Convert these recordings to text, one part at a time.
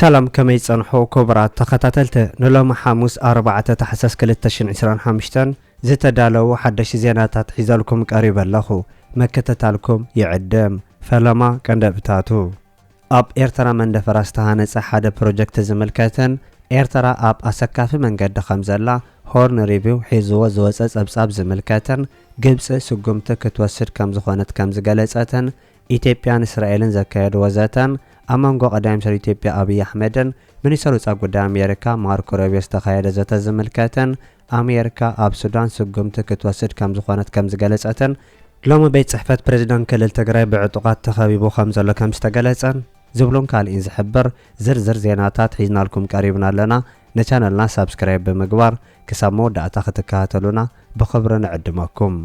سلام كما يتصنحو كبرات تخطاتلت نلوم حاموس 4 تحسس 2025 زتدالو حدش زيناتات حيزالكم قريب اللخو مكتتالكم يعدم فلما كندبتاتو اب إيرترا من دفراستهانس حدا بروجكت زملكتن إيرترا اب أسكافي من قد خمزلا هورن ريفيو حيزو زوصص ابصاب زملكتن ግብጽ سقمت كتوسد كم زخونت كم زغلصتن ኢትዮጵያን እስራኤልን ዘካየዱ ወዘተን አማንጎ ቀዳም ሰር ኢትዮጵያ አብይ አህመድን ሚኒስትሩ ጻ ጉዳይ አሜሪካ ማርኮ ሩቢዮ ተካየደ ዘተዘመልከተን አሜሪካ አብ ሱዳን ስጉምት ክትወስድ ከም ዝኾነት ከም ዝገለጸተን ሎሚ ቤት ጽሕፈት ፕሬዝዳንት ክልል ትግራይ ብዕጡቃት ተኸቢቡ ከም ዘሎ ከም ዝተገለጸን ዝብሉን ካልኢን ዝሕብር ዝርዝር ዜናታት ሒዝናልኩም ቀሪብና ኣለና ነቻነልና ሰብስክራይብ ብምግባር ክሳብ መወዳእታ ክትከታተሉና ብኽብሪ ንዕድመኩም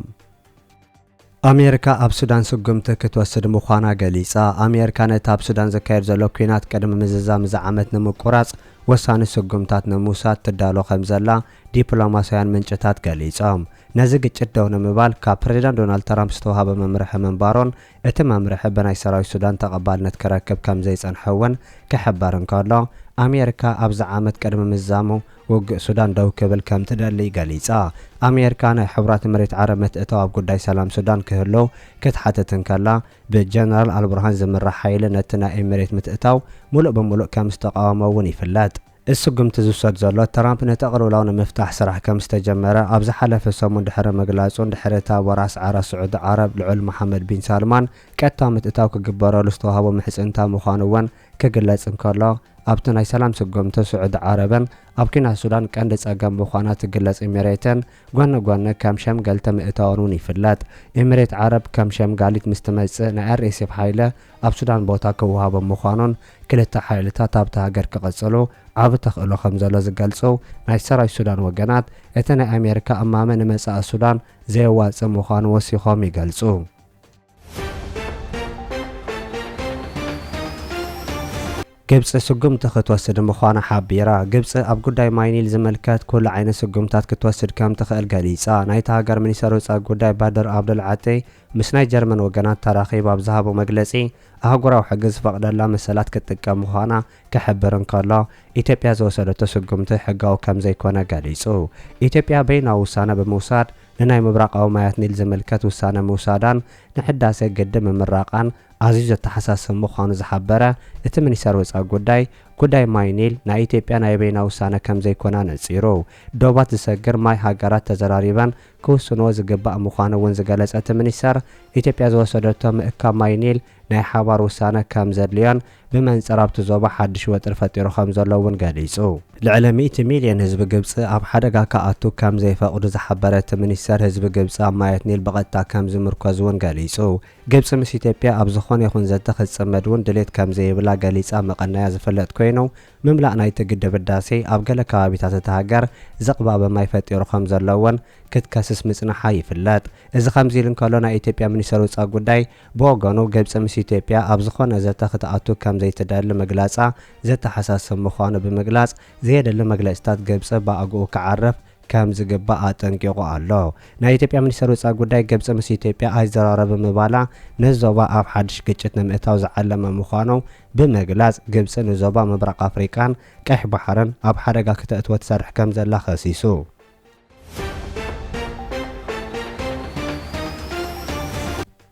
أمريكا أب سودان سقمت كتوسد مخانا قليصة أمريكا نت أب سودان زكاير زلو كوينات قدم مززام زعمت نمقراص وسان سقمتات نموسات تدالو خمزلا دبلوماسيان منشتات قليصة نزق جدو نمبال كبريزيدنت دونالد ترامب استوهاب ممرح منبارون اتم ممرح بناي سراي سودان تقبال نتكركب كم زي صنحون كحبارن كارلو أمريكا أب زعمت قدم مزامو وق سودان دو كبل كم تدلي قليصة أمريكا حبرات مريت عرمت اتو اب قداي سلام سودان كهلو كتحتتن كلا بالجنرال البرهان زمر حيل نتنا امريت متاتاو ملؤ بملؤ كم استقاموا ونيفلات السقم تزوسد زلو ترامب نتقرو لون مفتاح سرح كم استجمره ابز حلف سمون دحر مغلاصون دحرتا وراس عرا سعود عرب لعل محمد بن سلمان كتا متاتاو كغبرو لستوهابو محصنتا مخانون كغلصن كلا ابتناي سلام سقم تسعود عربن ابكنا سودان كاند صقم مخانات تغلص امريتن غون كم شم قالت مئتاورون يفلات امريت عرب كم شم قالت مستمص نار اسف حيله اب سودان بوتا كوهاب مخانون كلتا حيلتا تابتا هاجر كقصلو عب تخلو خمزلو زغلصو ناي سراي سودان وغنات اتنا امريكا امامن مسا سودان زي واص مخان وسيخوم يغلصو ግብጽ ስጉምት ክትወስድ ምዃና ሓቢራ ግብጽ ኣብ ጉዳይ ማይኒል ዝመልከት ኩሉ ዓይነት ስጉምታት ክትወስድ ከም ትኽእል ገሊጻ ናይቲ ሃገር ሚኒስትር ወጻኢ ጉዳይ ባድር አብዱልዓጢ ምስ ናይ ጀርመን ወገናት ተራኺቡ ኣብ ዝሃቦ መግለጺ ኣህጉራዊ ሕጊ ዝፈቕደላ መሰላት ክትጥቀም ምዃና ክሕብርን ከሎ ኢትዮጵያ ዝወሰደቶ ስጉምቲ ሕጋዊ ከም ዘይኮነ ገሊጹ ኢትዮጵያ በይናዊ ውሳነ ብምውሳድ ንናይ ምብራቃዊ ማያት ኒል ዝመልከት ውሳነ ምውሳዳን ንሕዳሴ ግድብ ምምራቃን ኣዝዩ ዘተሓሳስብ ምዃኑ ዝሓበረ እቲ ሚኒስትር ወጻኢ ጉዳይ ማይ ኒል ናይ ኢትዮጵያ ናይ በይናዊ ውሳነ ከም ዘይኮነ ነጺሩ ዶባት ዝሰግር ማይ ሃገራት ተዘራሪበን ክውስንዎ ዝግባእ ምዃኑ እውን ዝገለጸ እቲ ሚኒስትር ኢትዮጵያ ዝወሰደቶ ምእካብ ማይ ኒል ናይ ሓባር ውሳነ ከም ዘድልዮን ብመንጽር ኣብቲ ዞባ ሓድሽ ወጥሪ ፈጢሩ ከም ዘሎ እውን ገሊጹ ልዕሊ 100 ሚልዮን ህዝቢ ግብጽ ኣብ ሓደጋ ከኣቱ ከም ዘይፈቕዱ ዝሓበረ እቲ ሚኒስትር ህዝቢ ግብጽ ኣብ ማያት ኒል ብቐጥታ ከም ዝምርኮዝ እውን ገሊጹ ግብጽ ምስ ኢትዮጵያ ኣብ ዝኾነ ይኹን ዘተ ክትጽመድ እውን ድሌት ከም ዘይብላ ገሊጻ መቐናያ ዝፍለጥ ኮይኑ ምምላእ ናይቲ ግድብ ህዳሴ ኣብ ገለ ከባቢታት እቲ ሃገር ዘቕባበ ማይ ፈጢሩ ከም ዘሎ እውን ክትከስስ ምጽናሓ ይፍለጥ እዚ ከምዚ ኢሉ እንከሎ ናይ ኢትዮጵያ ሚኒስትር ወጻኢ ጉዳይ ብወገኑ ግብጽ ምስ ኢትዮጵያ ኣብ ዝኾነ ዘተ ክትኣቱ ከም ዘይትደሊ መግለጻ ዘተሓሳስብ ምዃኑ ብምግላጽ ዘየደሊ መግለጽታት ግብጽ ብኣግኡ ክዓርፍ ከም ዝግባእ ኣጠንቂቑ ኣሎ ናይ ኢትዮጵያ ሚኒስትር ወጻኢ ጉዳይ ግብጽ ምስ ኢትዮጵያ ኣይዘራረብ ምባላ ንዞባ ኣብ ሓድሽ ግጭት ንምእታው ዝዓለመ ምዃኑ ብምግላጽ ግብጽ ንዞባ ምብራቕ ኣፍሪቃን ቀይሕ ባሕርን ኣብ ሓደጋ ክትእትወ ትሰርሕ ከም ዘላ ኸሲሱ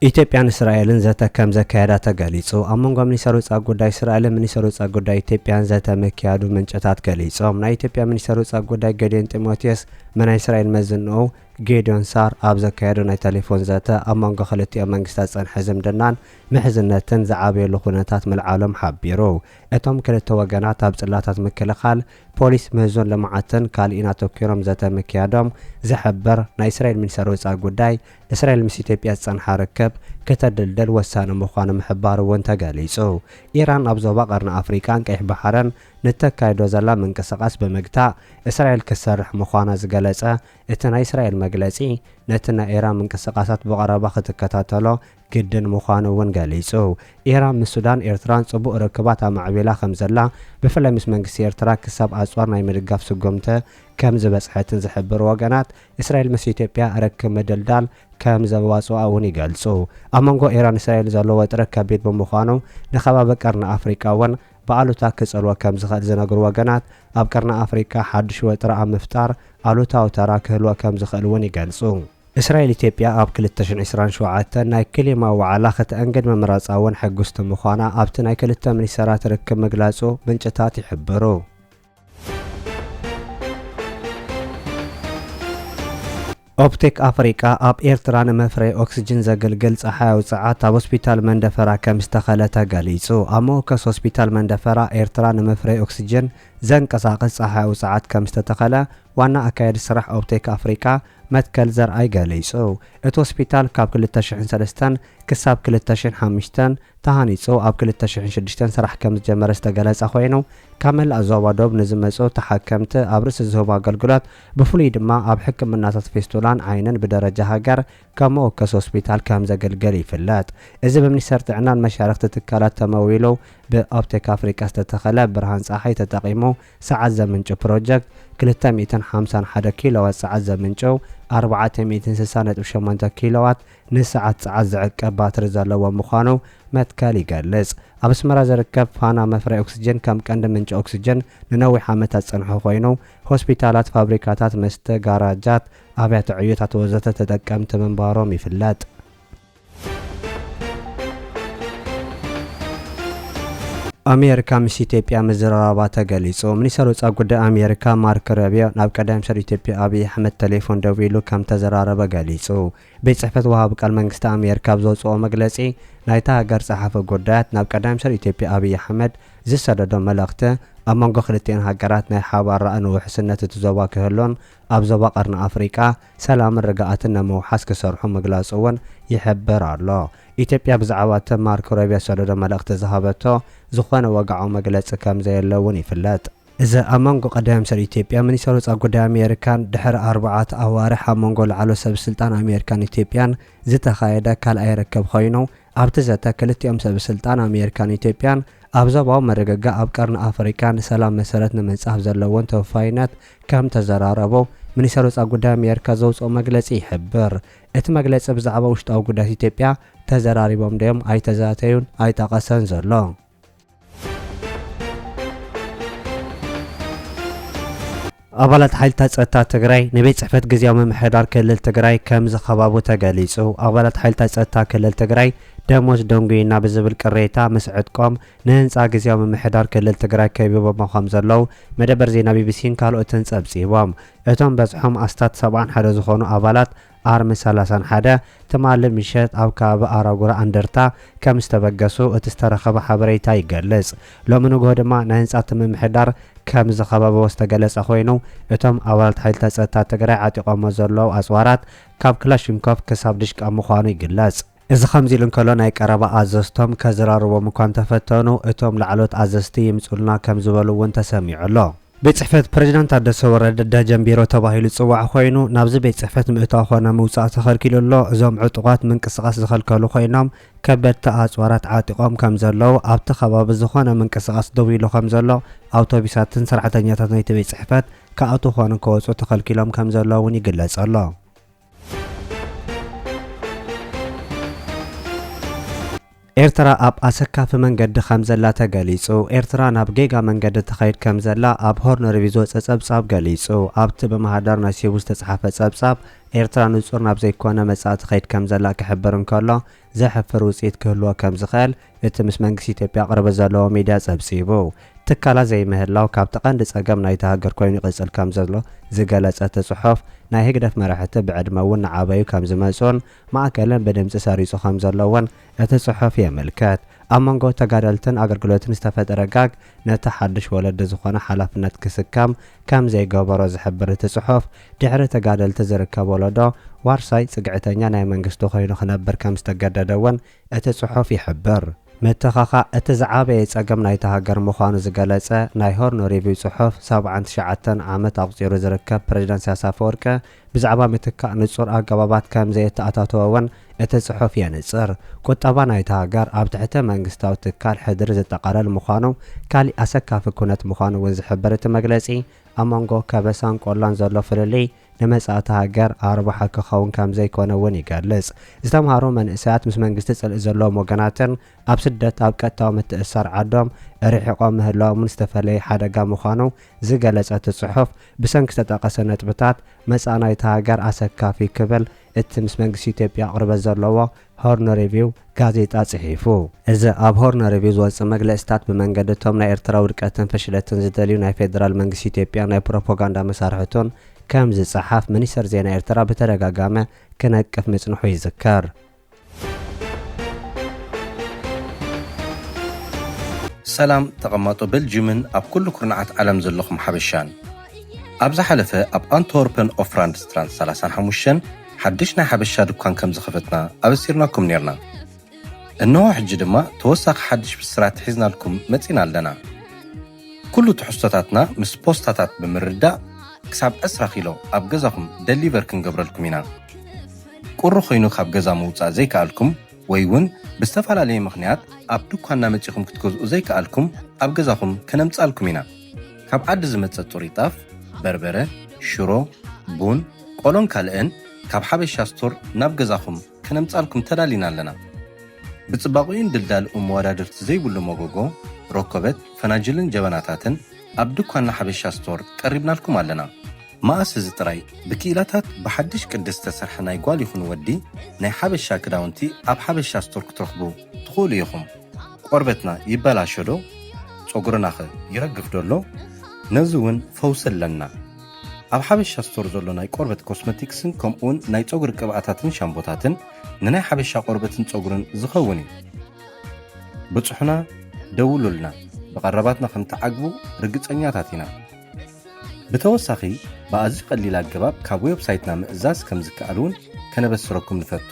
ኢትዮጵያን እስራኤልን ዘተ ከም ዘካየዳ ተገሊጹ ኣብ መንጎ ሚኒስትር ወጻኢ ጉዳይ እስራኤልን ሚኒስትር ወጻኢ ጉዳይ ኢትዮጵያን ዘተ መካየዱ ምንጭታት ገሊጾም ናይ ኢትዮጵያ ሚኒስትር ወጻኢ ጉዳይ ጌዲዮን ጢሞቴዎስ መናይ እስራኤል መዝንኡ ጌዲዮን ሳር ኣብ ዘካየዱ ናይ ቴሌፎን ዘተ ኣብ መንጎ ክልቲኦም መንግስታት ጸንሐ ዝምድናን ምሕዝነትን ዝዓበየሉ ኩነታት ምልዓሎም ሓቢሩ እቶም ክልተ ወገናት ኣብ ጽላታት ምክልኻል ፖሊስ ምህዞን ልምዓትን ካልኢን ኣተኪሮም ዘተ ምክያዶም ዝሕብር ናይ እስራኤል ሚኒስትር ወጻኢ ጉዳይ እስራኤል ምስ ኢትዮጵያ ዝጸንሐ ርክብ ከተድልደል ወሳኒ ምዃኑ ምሕባር እውን ተገሊጹ ኢራን ኣብ ዞባ ቀርኒ ኣፍሪቃን ቀይሕ ባሕርን ንተካይዶ ዘላ ምንቅስቓስ ብምግታእ እስራኤል ክሰርሕ ምዃና ዝገለጸ እቲ ናይ እስራኤል መግለጺ ነቲ ናይ ኢራን ምንቅስቓሳት ብቐረባ ክትከታተሎ ግድን ምዃኑ እውን ገሊጹ ኢራን ምስ ሱዳን ኤርትራን ጽቡቕ ርክባት ኣማዕቢላ ከም ዘላ ብፍላይ ምስ መንግስቲ ኤርትራ ክሳብ ኣጽዋር ናይ ምድጋፍ ስጉምቲ ከም ዝበጽሐትን ዝሕብር ወገናት እስራኤል ምስ ኢትዮጵያ ርክብ ምድልዳል ከም ዘዋጽኦ እውን ይገልጹ ኣብ መንጎ ኢራን እስራኤል ዘሎ ወጥሪ ከቢድ ብምዃኑ ንኸባቢ ቀርኒ ኣፍሪቃ እውን ብኣሉታ ክጸልዎ ከም ዝኽእል ዝነግሩ ወገናት ኣብ ቀርኒ ኣፍሪካ ሓድሽ ወጥሪ ኣብ ምፍጣር ኣሉታዊ ተራ ክህልዎ ከም ዝኽእል እውን ይገልጹ። እስራኤል ኢትዮጵያ ኣብ 2027 ናይ ክሊማዊ ዋዕላ ክትአንግድ ምምራጻ እውን ሕጉስቲ ምዃና ኣብቲ ናይ ክልተ ሚኒስተራት ርክብ ምግላጹ ምንጭታት ይሕብሩ። ኦፕቴክ አፍሪካ ኣብ ኤርትራ ንመፍረይ ኦክሲጅን ዘገልግል ፀሓያዊ ፀዓት ኣብ ሆስፒታል መንደፈራ ከም ዝተኸለተ ገሊጹ። ኣብ መወከስ ሆስፒታል መንደፈራ ኤርትራ ንመፍረይ ኦክሲጅን ዘንቀሳቕስ ፀሓያዊ ፀዓት ከም ዝተተኸለ ዋና ኣካየዲ ስራሕ ኦፕቴክ አፍሪካ መትከል ዘርኣይ ገሊጹ። እቲ ሆስፒታል ካብ 2003 ክሳብ 2005 ተሃኒጹ ኣብ 2006 ስራሕ ከም ዝጀመረ ዝተገለጸ ኮይኑ ካብ መላእ ዞባ ዶብ ንዝመጹ ተሓከምቲ ኣብ ርእሲ ዝህቡ ኣገልግሎት ብፍሉይ ድማ ኣብ ሕክምናታት ፌስቱላን ዓይንን ብደረጃ ሃገር ካብ መወከስ ሆስፒታል ከም ዘገልገል ይፍለጥ። እዚ ብሚኒስተር ጥዕናን መሻርክቲ ትካላት ተመዊሉ ብኦፕቴክ አፍሪካ ዝተተኸለ ብርሃን ፀሓይ ተጠቒሙ ሰዓት ዘምንጩ ፕሮጀክት 251 ኪሎዋት ሰዓት ዘምንጩ 460.8 ኪሎዋት ንሰዓት ፀዓት ዝዕቀብ ባትሪ ዘለዎ ምዃኑ መትከል ይገልጽ። ኣብ ኣስመራ ዝርከብ ፋና መፍረይ ኦክሲጅን ከም ቀንዲ ምንጭ ኦክሲጅን ንነዊሕ ዓመታት ፀንሑ ኮይኑ ሆስፒታላት፣ ፋብሪካታት መስተ፣ ጋራጃት፣ ኣብያተ ዕዮታት ወዘተ ተጠቀምቲ ምንባሮም ይፍለጥ። ኣሜሪካ ምስ ኢትዮጵያ ምዝራራባ ተገሊጹ። ሚኒስትር ወጻኢ ጉዳይ ኣሜሪካ ማርክ ሩቢዮ ናብ ቀዳማይ ሚኒስትር ኢትዮጵያ ኣብይ ኣሕመድ ቴሌፎን ደው ኢሉ ከም ተዘራረበ ገሊጹ። ቤት ጽሕፈት ወሃቢ ቃል መንግስቲ ኣሜሪካ ብዘውፅኦ መግለጺ ናይታ ሃገር ጸሓፊ ጉዳያት ናብ ቀዳማይ ሚኒስትር ኢትዮጵያ ኣብይ ኣሕመድ ዝሰደዶ መልእኽቲ ኣብ መንጎ ክልቲአን ሃገራት ናይ ሓባር ራእይን ውሕስነት እቲ ዞባ ክህሎን ኣብ ዞባ ቀርኒ ኣፍሪቃ ሰላምን ርግኣትን ንምውሓስ ክሰርሑ ምግላጹ እውን ይሕብር ኣሎ። ኢትዮጵያ ብዛዕባ እቲ ማርክ ሩቢዮ ሰደዶ መልእኽቲ ዝሃበቶ ዝኾነ ወግዓዊ መግለጺ ከም ዘየለውን ይፍለጥ። እዚ ኣብ መንጎ ቀዳማይ ሚኒስትር ኢትዮጵያ ሚኒስትር ወጻኢ ጉዳይ ኣሜሪካን ድሕሪ 4 ኣዋርሕ ኣብ መንጎ ላዕሎ ሰብ ስልጣን ኣሜሪካን ኢትዮጵያን ዝተኻየደ ካልኣይ ርክብ ኮይኑ ኣብቲ ዘተ ክልቲኦም ሰብ ስልጣን ኣሜሪካን ኢትዮጵያን ኣብ ዞባዊ መረጋግዒ ኣብ ቀርኒ ኣፍሪካን ሰላም መሰረት ንምንጻፍ ዘለዎን ተወፋይነት ከም ተዘራረቡ ሚኒስትር ወጻኢ ጉዳይ ኣሜሪካ ዘውፅኦ መግለጺ ይሕብር። እቲ መግለጺ ብዛዕባ ውሽጣዊ ጉዳያት ኢትዮጵያ ተዘራሪቦም ድዮም ኣይተዛተዩን ኣይጠቐሰን ዘሎ። ኣባላት ሓይልታት ጸጥታ ትግራይ ንቤት ጽሕፈት ግዝያዊ ምምሕዳር ክልል ትግራይ ከም ዝኸባቡ ተገሊጹ። ኣባላት ሓይልታት ጸጥታ ክልል ትግራይ ደሞዝ ደንጉይና ብዝብል ቅሬታ ምስ ዕጥቆም ንህንፃ ግዝያዊ ምምሕዳር ክልል ትግራይ ከቢቦም ከም ዘለው መደበር ዜና ቢቢሲን ካልኦትን ጸብጺቦም። እቶም በጽሖም ኣስታት 71 ዝኾኑ ኣባላት ኣርሚ 31 ትማሊ ምሸት ኣብ ከባቢ ኣራጉራ አንደርታ ከም ዝተበገሱ እቲ ዝተረኸበ ሓበሬታ ይገልጽ። ሎሚ ንግሆ ድማ ናይ ህንፃ ምምሕዳር ከም ዝኸበቦ ዝተገለጸ ኮይኑ እቶም ኣባላት ሓይልታት ጸጥታ ትግራይ ዓጢቖሞ ዘለዉ ኣጽዋራት ካብ ክላሽንኮቭ ክሳብ ድሽቃ ምዃኑ ይግለጽ። እዚ ከምዚ ኢሉ እንከሎ ናይ ቀረባ ኣዘዝቶም ከዘራርቦም እኳ እንተፈተኑ እቶም ላዕሎት ኣዘዝቲ ይምፁልና ከም ዝበሉ እውን ተሰሚዑ ኣሎ። ቤት ጽሕፈት ፕሬዚዳንት ታደሰ ወረደ ደጀን ቢሮ ተባሂሉ ጽዋዕ ኮይኑ ናብዚ ቤት ጽሕፈት ምእታው ኮነ ምውፃእ ተኸልኪሉ ኣሎ። እዞም ዕጡቋት ምንቅስቓስ ዝኸልከሉ ኮይኖም ከበድቲ ኣጽዋራት ዓጢቖም ከም ዘለዉ ኣብቲ ከባቢ ዝኾነ ምንቅስቓስ ደው ኢሉ ከም ዘሎ ኣውቶቡሳትን ሰራሕተኛታት ናይቲ ቤት ጽሕፈት ከኣቱ ኮኑ ከወፁ ተኸልኪሎም ከም ዘለዉ እውን ይግለጽ ኣሎ። ኤርትራ ኣብ ኣሰካፊ መንገዲ ከም ዘላ ተገሊጹ። ኤርትራ ናብ ጌጋ መንገዲ ተኸይድ ከም ዘላ ኣብ ሆርን ሪቪው ዝወፀ ጸብጻብ ገሊጹ። ኣብቲ ብማህደር ናይ ሴቡ ዝተጻሕፈ ጸብጻብ ኤርትራ ንጹር ናብ ዘይኮነ መጻኢ ትኸይድ ከም ዘላ ክሕብር እንከሎ ዘሕፍር ውጽኢት ክህልዎ ከም ዝኽእል እቲ ምስ መንግስቲ ኢትዮጵያ ቅርበት ዘለዎ ሚድያ ጸብጺቡ። ትካላት ዘይምህላው ካብቲ ቀንዲ ጸገም ናይቲ ሃገር ኮይኑ ይቕጽል ከም ዘሎ ዝገለጸ እቲ ጽሑፍ ናይ ህግደት መራሕቲ ብዕድመ እውን ንዓበዩ ከም ዝመጹን ማእከልን ብድምፂ ሰሪጹ ከም ዘለውን እቲ ጽሑፍ የምልከት። ኣብ መንጎ ተጋደልትን ኣገልግሎትን ዝተፈጠረ ጋግ ነቲ ሓድሽ ወለዲ ዝኾነ ሓላፍነት ክስከም ከም ዘይገበሮ ዝሕብር እቲ ጽሑፍ ድሕሪ ተጋደልቲ ዝርከብ ወለዶ ዋርሳይ ጽግዕተኛ ናይ መንግስቲ ኮይኑ ክነብር ከም ዝተገደደ እውን እቲ ጽሑፍ ይሕብር። ምትኻኻእ እቲ ዝዓበየ ጸገም ናይቲ ሃገር ምዃኑ ዝገለጸ ናይ ሆርን ሪቪው ጽሑፍ 79 ዓመት ኣቁፂሩ ዝርከብ ፕሬዚዳንት ኢሳያስ ኣፈወርቂ ብዛዕባ ምትካእ ንጹር ኣገባባት ከም ዘየተኣታተወ እውን እቲ ጽሑፍ የንጽር። ቁጠባ ናይቲ ሃገር ኣብ ትሕቲ መንግስታዊ ትካል ሕድሪ ዘጠቓለል ምዃኑ ካሊእ ኣሰካፊ ኩነት ምዃኑ እውን ዝሕብር እቲ መግለጺ ኣብ መንጎ ከበሳን ቆላን ዘሎ ፍልልይ ንመጻእቲ ሃገር ኣርባሓ ክኸውን ከም ዘይኮነ እውን ይገልጽ። ዝተምሃሩ መንእሰያት ምስ መንግስቲ ጽልኢ ዘለዎም ወገናትን ኣብ ስደት ኣብ ቀጥታዊ ምትእስሳር ዓዶም ርሒቖም ምህላዎምን ዝተፈለየ ሓደጋ ምዃኑ ዝገለጸት ጽሑፍ ብሰንኪ ዝተጠቐሰ ነጥብታት መጻናይቲ ሃገር ኣሰካፊ ክብል እቲ ምስ መንግስቲ ኢትዮጵያ ቅርበት ዘለዎ ሆርን ሪቪው ጋዜጣ ጽሒፉ። እዚ ኣብ ሆርን ሪቪው ዝወፅእ መግለጽታት ብመንገዲ እቶም ናይ ኤርትራ ውድቀትን ፈሽለትን ዝደልዩ ናይ ፌደራል መንግስቲ ኢትዮጵያ ናይ ፕሮፓጋንዳ መሳርሕቱን ከም ዝጸሓፍ ሚኒስተር ዜና ኤርትራ ብተደጋጋሚ ክነቅፍ ምጽንሑ ይዝከር። ሰላም ተቐማጦ ቤልጅየምን ኣብ ኩሉ ኩርናዓት ዓለም ዘለኹም ሓበሻን ኣብ ዝሓለፈ ኣብ ኣንትወርፐን ኦፍራንድ ስትራንድ 35 ሓድሽ ናይ ሓበሻ ድኳን ከም ዝኸፈትና ኣበሲርናኩም ነርና። እነሆ ሕጂ ድማ ተወሳኺ ሓድሽ ብስራት ሒዝናልኩም መጺና ኣለና። ኩሉ ትሕዝቶታትና ምስ ፖስታታት ብምርዳእ ክሳብ 10 ኪሎ ኣብ ገዛኹም ደሊቨር ክንገብረልኩም ኢና። ቁሩ ኮይኑ ካብ ገዛ ምውፃእ ዘይከኣልኩም ወይ እውን ብዝተፈላለየ ምኽንያት ኣብ ድኳንና መጺኹም ክትገዝኡ ዘይከኣልኩም ኣብ ገዛኹም ከነምጻልኩም ኢና። ካብ ዓዲ ዝመጸእ ጥሩይ ጣፍ፣ በርበረ፣ ሽሮ፣ ቡን፣ ቆሎን ካልእን ካብ ሓበሻ ስቶር ናብ ገዛኹም ከነምጻልኩም ተዳሊና ኣለና። ብጽባቑን ድልዳልኡ መወዳድርቲ ዘይብሉ መጎጎ፣ ሮኮበት፣ ፈናጅልን ጀበናታትን ኣብ ድኳንና ሓበሻ ስቶር ቀሪብናልኩም ኣለና። ማእስ እዚ ጥራይ ብኪኢላታት ብሓድሽ ቅዲ ዝተሰርሐ ናይ ጓል ይኹን ወዲ ናይ ሓበሻ ክዳውንቲ ኣብ ሓበሻ ስቶር ክትረኽቡ ትኽእሉ ኢኹም። ቆርበትና ይበላሾ ዶ? ጸጉርና ኸ ይረግፍ ዶሎ? ነዚ እውን ፈውሲ ኣለና። ኣብ ሓበሻ ስቶር ዘሎ ናይ ቆርበት ኮስሜቲክስን ከምኡውን ናይ ጸጉሪ ቅብኣታትን ሻምቦታትን ንናይ ሓበሻ ቆርበትን ጸጉርን ዝኸውን እዩ። ብጽሑና ደውሉልና፣ ብቐረባትና ከም ተዓግቡ ርግጸኛታት ኢና። ብተወሳኺ ብኣዝዩ ቀሊል ኣገባብ ካብ ዌብሳይትና ምእዛዝ ከም ዝከኣል እውን ከነበስረኩም ንፈቱ።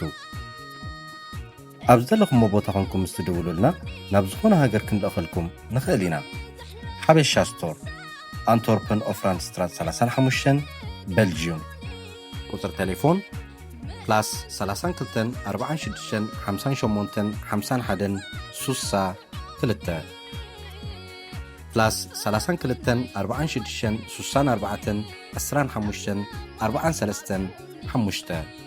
ኣብ ዘለኹም ቦታ ኾንኩም ምስ ትደውሉልና ናብ ዝኾነ ሃገር ክንልእኸልኩም ንኽእል ኢና። ሓበሻ ስቶር ኣንትወርፐን ኦፍራንድ ስትራንድ 35 ቤልጅየም። ቁጥር ቴሌፎን +32 46 58 51 62 +32 46 64 15 43 5